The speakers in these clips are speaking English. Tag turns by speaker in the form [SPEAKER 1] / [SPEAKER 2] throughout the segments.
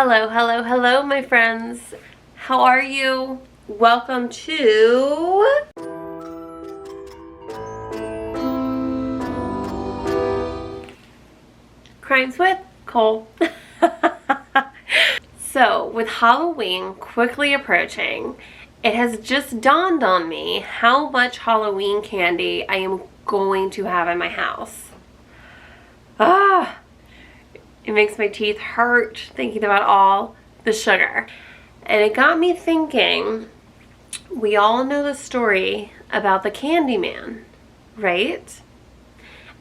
[SPEAKER 1] Hello, hello, hello, my friends. How are you? Welcome to Crimes with Cole. So, with Halloween quickly approaching, it has just dawned on me how much Halloween candy I am going to have in my house. It makes my teeth hurt thinking about all the sugar. And it got me thinking, we all know the story about the Candyman, right?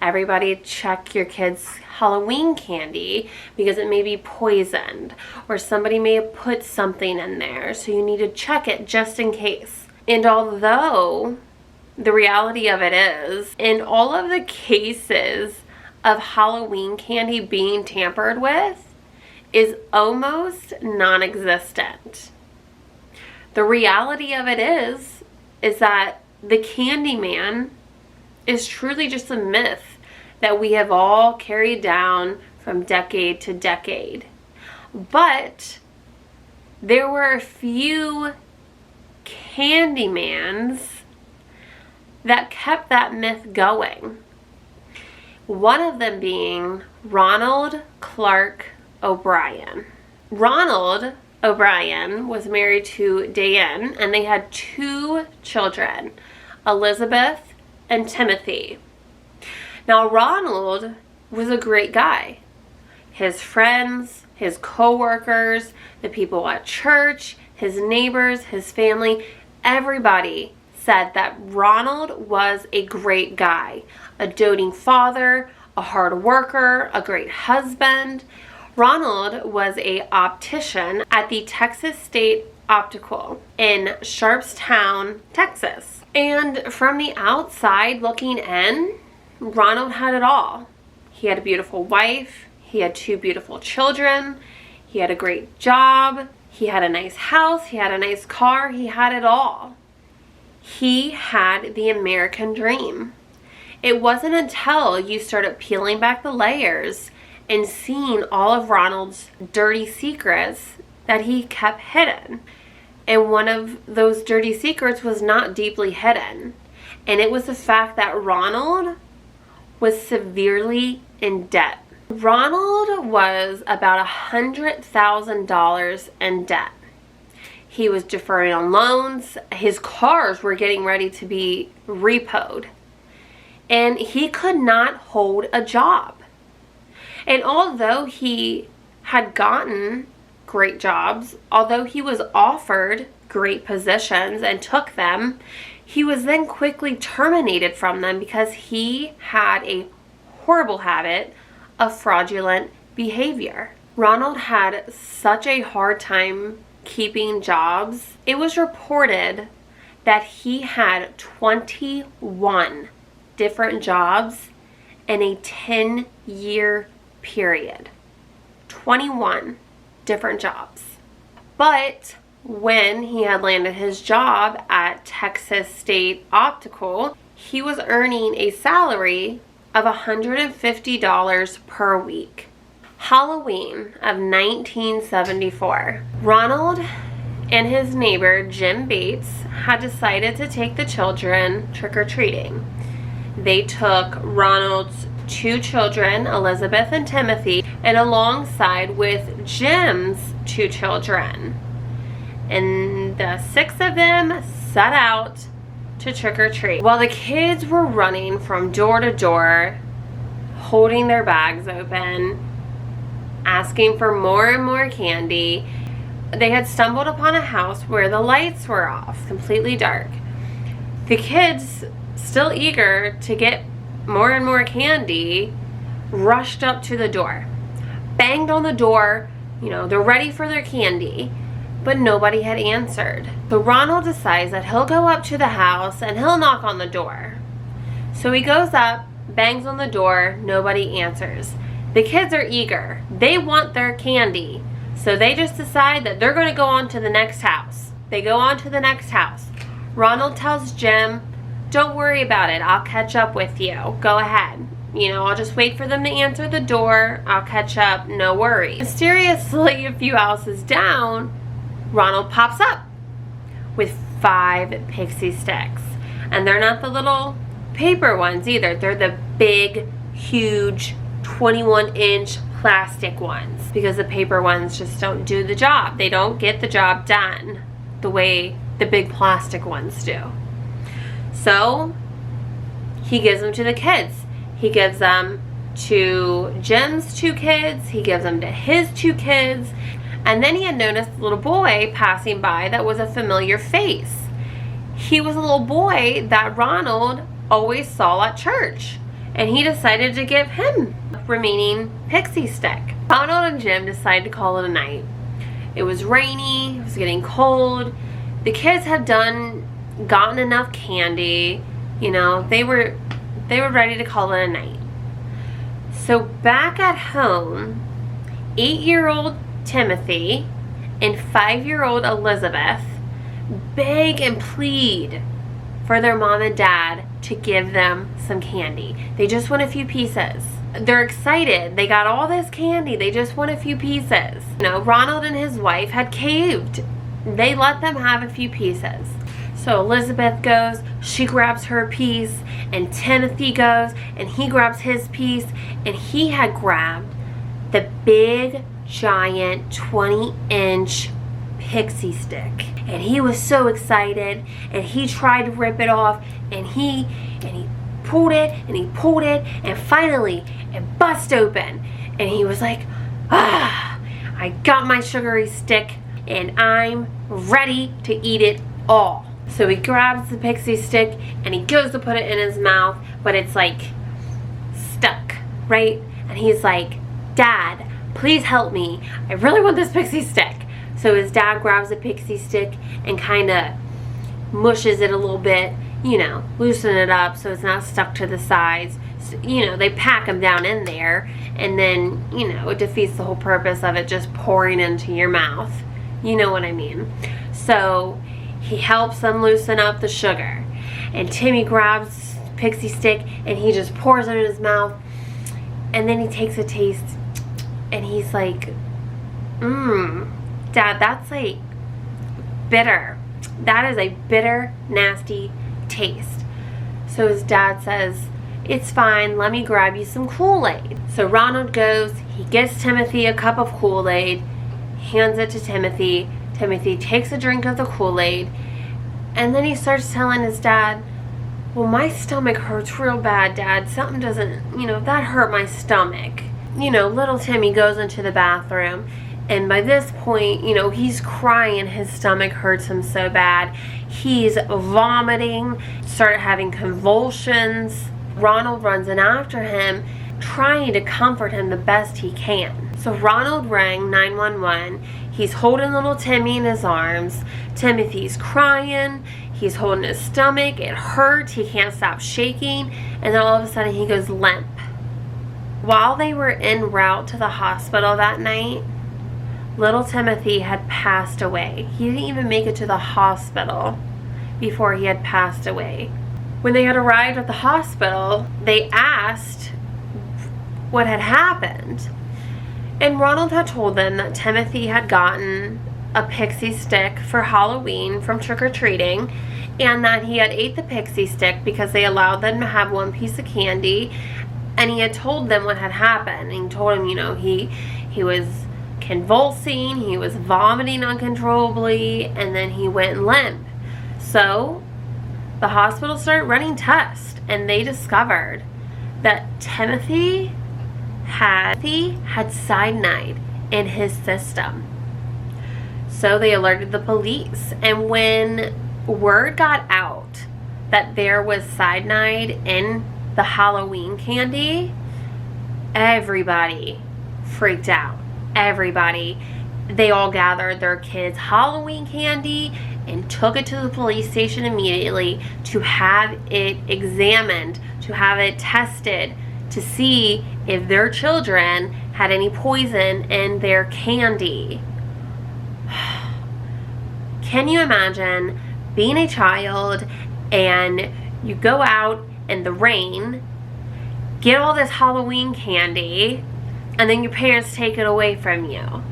[SPEAKER 1] Everybody check your kids' Halloween candy because it may be poisoned or somebody may have put something in there, so you need to check it just in case. And although the reality of it is, in all of the cases of Halloween candy being tampered with is almost non-existent. The reality of it is that the Candyman is truly just a myth that we have all carried down from decade to decade. But there were a few Candymans that kept that myth going. One of them being Ronald Clark O'Bryan. Ronald O'Bryan was married to Diane, and they had 2 children, Elizabeth and Timothy. Now, Ronald was a great guy. His friends, his co-workers, the people at church, his neighbors, his family, everybody said that Ronald was a great guy, a doting father, a hard worker, a great husband. Ronald was an optician at the Texas State Optical in Sharpstown, Texas. And from the outside looking in, Ronald had it all. He had a beautiful wife, he had 2 beautiful children, he had a great job, he had a nice house, he had a nice car, he had it all. He had the American dream. It wasn't until you started peeling back the layers and seeing all of Ronald's dirty secrets that he kept hidden. And one of those dirty secrets was not deeply hidden. And it was the fact that Ronald was severely in debt. Ronald was about $100,000 in debt. He was deferring on loans. His cars were getting ready to be repoed. And he could not hold a job. And although he had gotten great jobs, although he was offered great positions and took them, he was then quickly terminated from them because he had a horrible habit of fraudulent behavior. Ronald had such a hard time keeping jobs. It was reported that he had 21 different jobs in a 10-year period. 21 different jobs. But when he had landed his job at Texas State Optical, he was earning a salary of $150 per week. Halloween of 1974. Ronald and his neighbor Jim Bates had decided to take the children trick-or-treating. They took Ronald's 2 children, Elizabeth and Timothy, and alongside with Jim's 2 children. And the 6 of them set out to trick-or-treat. While the kids were running from door to door, holding their bags open, asking for more and more candy, they had stumbled upon a house where the lights were off, completely dark. The kids, still eager to get more and more candy, rushed up to the door, banged on the door, they're ready for their candy, but nobody had answered. So Ronald decides that he'll go up to the house and he'll knock on the door. So he goes up, bangs on the door, nobody answers. The kids are eager. They want their candy. So they just decide that they're going to go on to the next house. They go on to the next house. Ronald tells Jim, "Don't worry about it. I'll catch up with you. Go ahead." You know, I'll just wait for them to answer the door. I'll catch up, no worries. Mysteriously, a few houses down, Ronald pops up with 5 pixie sticks. And they're not the little paper ones either. They're the big, huge, 21-inch plastic ones. Because the paper ones just don't do the job. They don't get the job done the way the big plastic ones do. So, he gives them to the kids. He gives them to Jim's 2 kids. He gives them to his 2 kids. And then he had noticed a little boy passing by that was a familiar face. He was a little boy that Ronald always saw at church. And he decided to give him a remaining pixie stick. Ronald and Jim decided to call it a night. It was rainy. It was getting cold. The kids had gotten enough candy. You know, they were ready to call it a night. So back at home, 8-year-old Timothy and 5-year-old Elizabeth beg and plead for their mom and dad to give them some candy. They just want a few pieces. They're excited. They got all this candy. They just want a few pieces. You know, Ronald and his wife had caved. They let them have a few pieces. So Elizabeth goes, she grabs her piece, and Timothy goes, and he grabs his piece, and he had grabbed the big, giant, 20-inch pixie stick. And he was so excited, and he tried to rip it off, and he pulled it, and finally it bust open. And he was like, ah, I got my sugary stick, and I'm ready to eat it all. So he grabs the pixie stick and he goes to put it in his mouth, but it's like stuck, right? And he's like, Dad, please help me. I really want this pixie stick. So his dad grabs the pixie stick and kind of mushes it a little bit, you know, loosen it up so it's not stuck to the sides. So, you know, they pack them down in there, and then, you know, it defeats the whole purpose of it just pouring into your mouth. You know what I mean? So he helps them loosen up the sugar. And Timmy grabs pixie stick and he just pours it in his mouth. And then he takes a taste and he's like, Dad, that's like bitter. That is a bitter, nasty taste. So his dad says, it's fine, let me grab you some Kool-Aid. So Ronald goes, he gets Timothy a cup of Kool-Aid, hands it to Timothy. Timothy takes a drink of the Kool-Aid, and then he starts telling his dad, well, my stomach hurts real bad, Dad. Something doesn't, you know, that hurt my stomach. You know, little Timmy goes into the bathroom, and by this point, you know, he's crying. His stomach hurts him so bad. He's vomiting, started having convulsions. Ronald runs in after him, trying to comfort him the best he can. So Ronald rang 911. He's holding little Timmy in his arms. Timothy's crying. He's holding his stomach. It hurts. He can't stop shaking. And then all of a sudden he goes limp. While they were en route to the hospital that night, little Timothy had passed away. He didn't even make it to the hospital before he had passed away. When they had arrived at the hospital, they asked what had happened. And Ronald had told them that Timothy had gotten a pixie stick for Halloween from trick-or-treating, and that he had ate the pixie stick because they allowed them to have one piece of candy, and he had told them what had happened. And he told him, you know, he was convulsing, he was vomiting uncontrollably, and then he went limp. So the hospital started running tests, and they discovered that Timothy had cyanide in his system. So they alerted the police, and when word got out that there was cyanide in the Halloween candy, everybody freaked out. Everybody. They all gathered their kids' Halloween candy and took it to the police station immediately to have it examined, to have it tested, to see if their children had any poison in their candy. Can you imagine being a child and you go out in the rain get all this Halloween candy and then your parents take it away from you.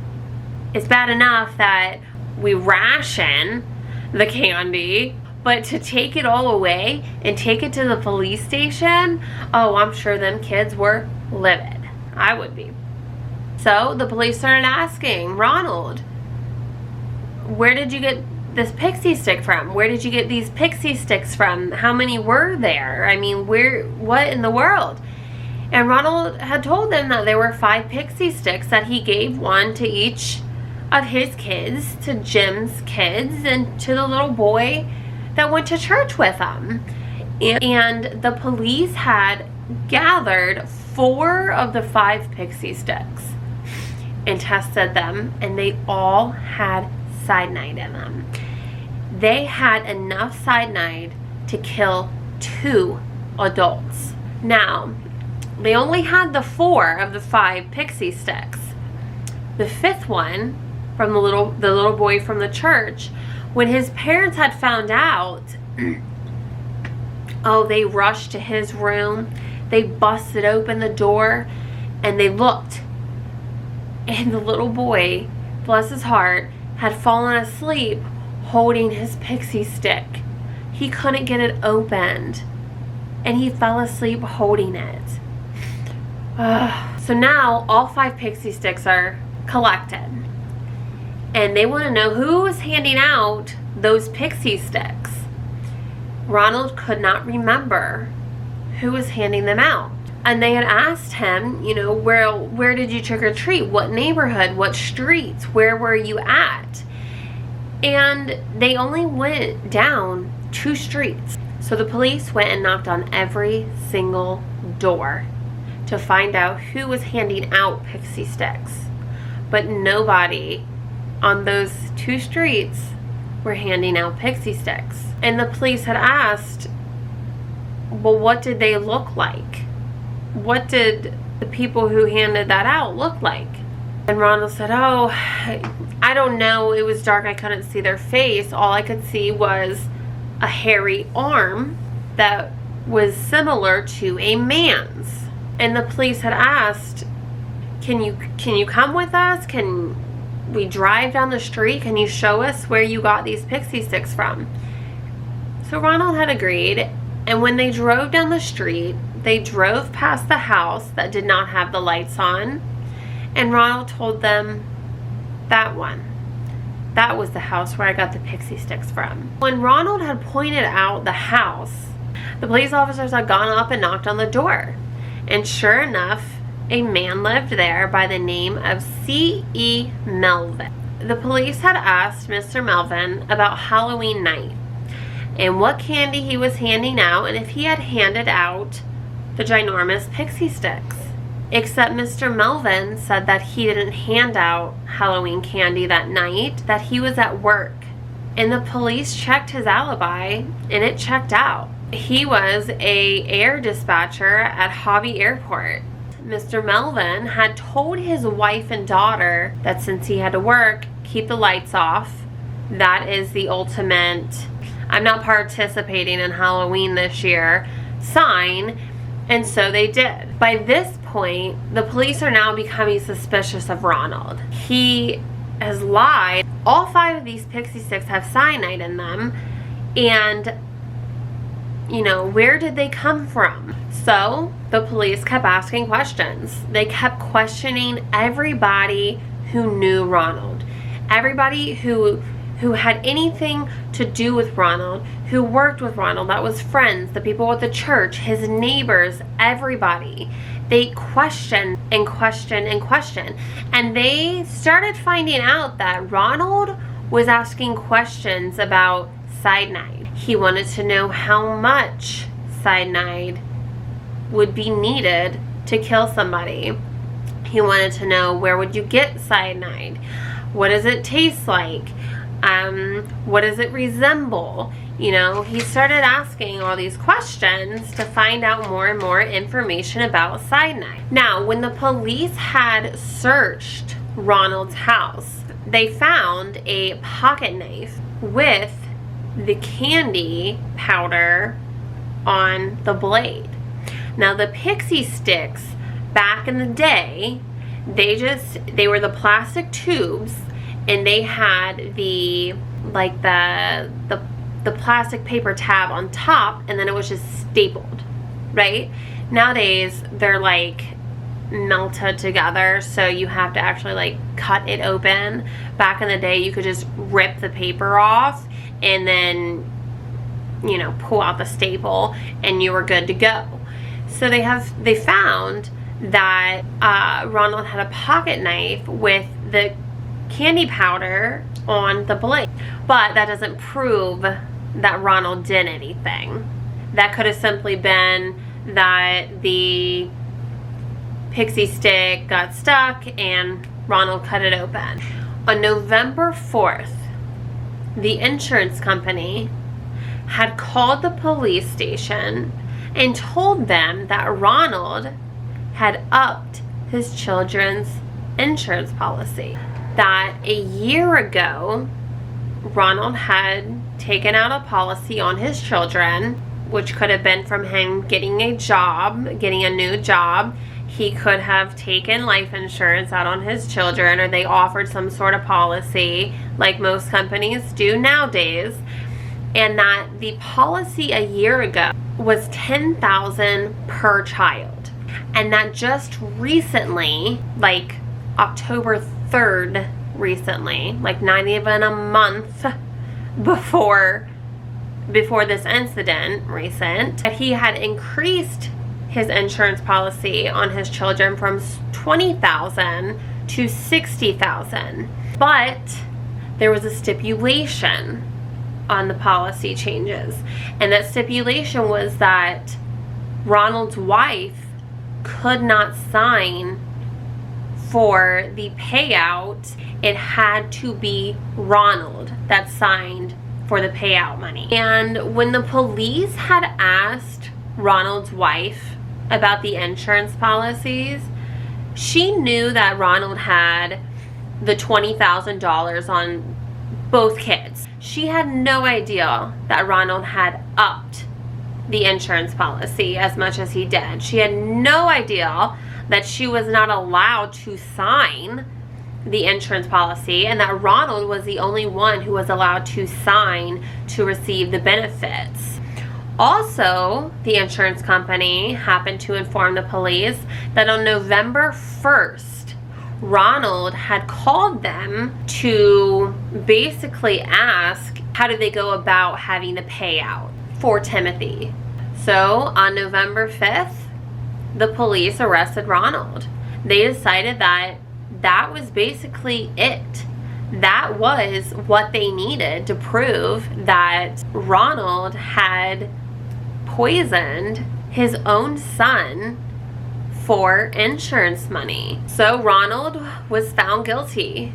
[SPEAKER 1] It's bad enough that we ration the candy, but to take it all away and take it to the police station, oh, I'm sure them kids were livid. I would be. So the police started asking, Ronald, where did you get this pixie stick from? Where did you get these pixie sticks from? How many were there? I mean, what in the world? And Ronald had told them that there were 5 pixie sticks, that he gave one to each of his kids, to Jim's kids, and to the little boy that went to church with him. And the police had gathered 4 of the 5 pixie sticks and tested them, and they all had cyanide in them. They had enough cyanide to kill 2 adults. Now, they only had the 4 of the 5 pixie sticks. The 5th one, from the little boy from the church, when his parents had found out, oh, they rushed to his room. They busted open the door and they looked. And the little boy, bless his heart, had fallen asleep holding his pixie stick. He couldn't get it opened, and he fell asleep holding it. So now all 5 pixie sticks are collected, and they want to know who was handing out those pixie sticks. Ronald could not remember who was handing them out. And they had asked him, you know, where did you trick or treat? What neighborhood? What streets? Where were you at? And they only went down 2 streets. So the police went and knocked on every single door to find out who was handing out pixie sticks. But nobody on those 2 streets were handing out pixie sticks. And the police had asked, well, what did they look like? What did the people who handed that out look like? And Ronald said, oh, I don't know. It was dark. I couldn't see their face. All I could see was a hairy arm that was similar to a man's. And the police had asked, can you come with us? Can we drive down the street? Can you show us where you got these pixie sticks from? So Ronald had agreed. And when they drove down the street, they drove past the house that did not have the lights on, and Ronald told them, that was the house where I got the pixie sticks from. When Ronald had pointed out the house, the police officers had gone up and knocked on the door, and sure enough, a man lived there by the name of C.E. Melvin. The police had asked Mr. Melvin about Halloween night and what candy he was handing out, and if he had handed out the ginormous pixie sticks. Except Mr. Melvin said that he didn't hand out Halloween candy that night, that he was at work. And the police checked his alibi, and it checked out. He was an air dispatcher at Hobby Airport. Mr. Melvin had told his wife and daughter that since he had to work, keep the lights off. That is the ultimate, I'm not participating in Halloween this year sign. And so they did. By this point, the police are now becoming suspicious of Ronald. He has lied. All 5 of these pixie sticks have cyanide in them. And, you know, where did they come from? So the police kept asking questions. They kept questioning everybody who knew Ronald. Everybody who had anything to do with Ronald, who worked with Ronald, that was friends, the people at the church, his neighbors, everybody. They questioned and questioned and questioned. And they started finding out that Ronald was asking questions about cyanide. He wanted to know how much cyanide would be needed to kill somebody. He wanted to know, where would you get cyanide? What does it taste like? What does it resemble? You know, he started asking all these questions to find out more and more information about cyanide. Now, when the police had searched Ronald's house, they found a pocket knife with the candy powder on the blade. Now the pixie sticks, back in the day, they were the plastic tubes, and they had the plastic paper tab on top, and then it was just stapled, right? Nowadays, they're like melted together, so you have to actually like cut it open. Back in the day, you could just rip the paper off and then, you know, pull out the staple and you were good to go. So they found that Ronald had a pocket knife with the candy powder on the blade, but that doesn't prove that Ronald did anything. That could have simply been that the pixie stick got stuck and Ronald cut it open. On November 4th, the insurance company had called the police station and told them that Ronald had upped his children's insurance policy. That a year ago, Ronald had taken out a policy on his children, which could have been from him getting a job, getting a new job. He could have taken life insurance out on his children, or they offered some sort of policy like most companies do nowadays. And that the policy a year ago was $10,000 per child. And that just recently, like October 3rd recently, like not even a month before this incident recent, that he had increased his insurance policy on his children from $20,000 to $60,000. But there was a stipulation on the policy changes, and that stipulation was that Ronald's wife could not sign for the payout. It had to be Ronald that signed for the payout money. And when the police had asked Ronald's wife about the insurance policies, she knew that Ronald had the $20,000 on both kids. She had no idea that Ronald had upped the insurance policy as much as he did. She had no idea that she was not allowed to sign the insurance policy, and that Ronald was the only one who was allowed to sign to receive the benefits. Also, the insurance company happened to inform the police that on November 1st, Ronald had called them to basically ask how do they go about having the payout for Timothy. So on November 5th, the police arrested Ronald. They decided that that was basically it. That was what they needed to prove that Ronald had poisoned his own son for insurance money. So Ronald was found guilty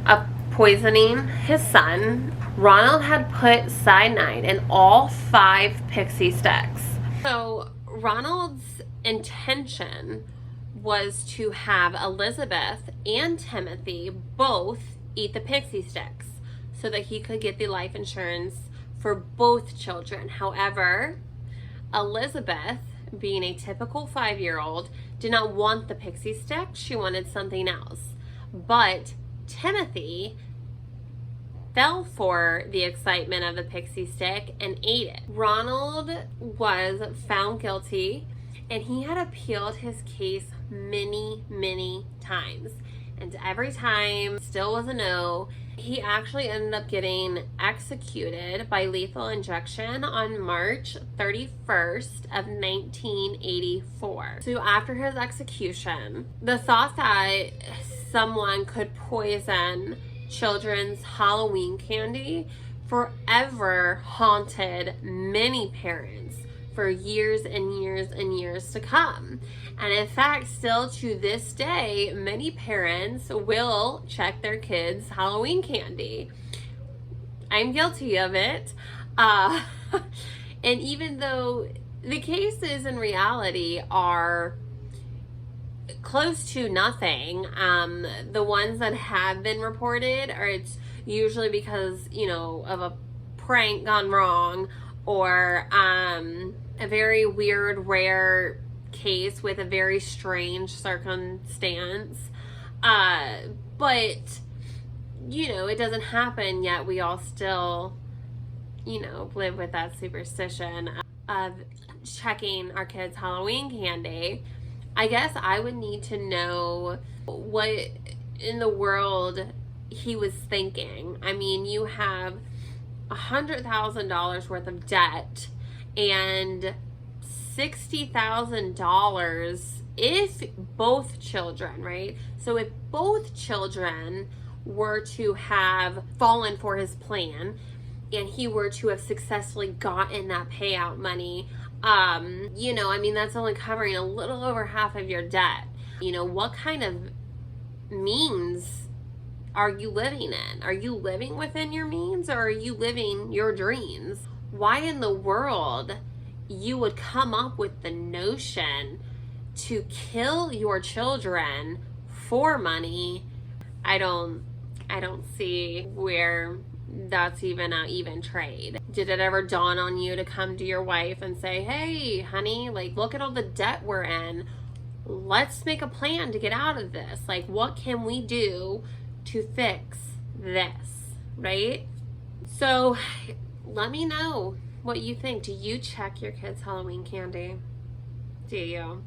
[SPEAKER 1] of poisoning his son. Ronald had put cyanide in all 5 pixie sticks. So Ronald's intention was to have Elizabeth and Timothy both eat the pixie sticks so that he could get the life insurance for both children. However, Elizabeth, being a typical 5-year-old, did not want the pixie stick. She wanted something else. But Timothy fell for the excitement of the pixie stick and ate it. Ronald was found guilty, and he had appealed his case many times. And every time still was a no. He actually ended up getting executed by lethal injection on March 31st of 1984. So after his execution, the thought that someone could poison children's Halloween candy forever haunted many parents for years and years and years to come. And in fact, still to this day, many parents will check their kids' Halloween candy. I'm guilty of it. And even though the cases in reality are close to nothing, the ones that have been reported are it's usually because, you know, of a prank gone wrong, or a very weird, rare case with a very strange circumstance. But, you know, it doesn't happen yet. We all still, you know, live with that superstition of checking our kids' Halloween candy. I guess I would need to know what in the world he was thinking. I mean, you have $100,000 worth of debt and $60,000 if both children, right? So if both children were to have fallen for his plan and he were to have successfully gotten that payout money, you know, I mean, that's only covering a little over half of your debt. You know, what kind of means are you living in? Are you living within your means, or are you living your dreams? Why in the world you would come up with the notion to kill your children for money? I don't see where that's even an even trade. Did it ever dawn on you to come to your wife and say, hey, honey, like, look at all the debt we're in. Let's make a plan to get out of this. Like, what can we do to fix this, right? So let me know what you think. Do you check your kids' Halloween candy? Do you?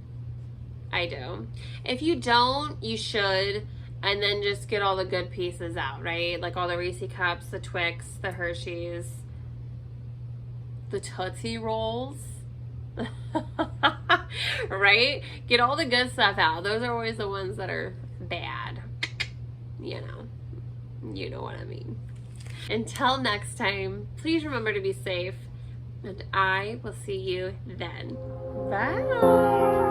[SPEAKER 1] I do. If you don't, you should. And then just get all the good pieces out, right? Like all the Reese Cups, the Twix, the Hershey's, the Tootsie Rolls, right? Get all the good stuff out. Those are always the ones that are bad. You know what I mean. Until next time, please remember to be safe, and I will see you then. Bye.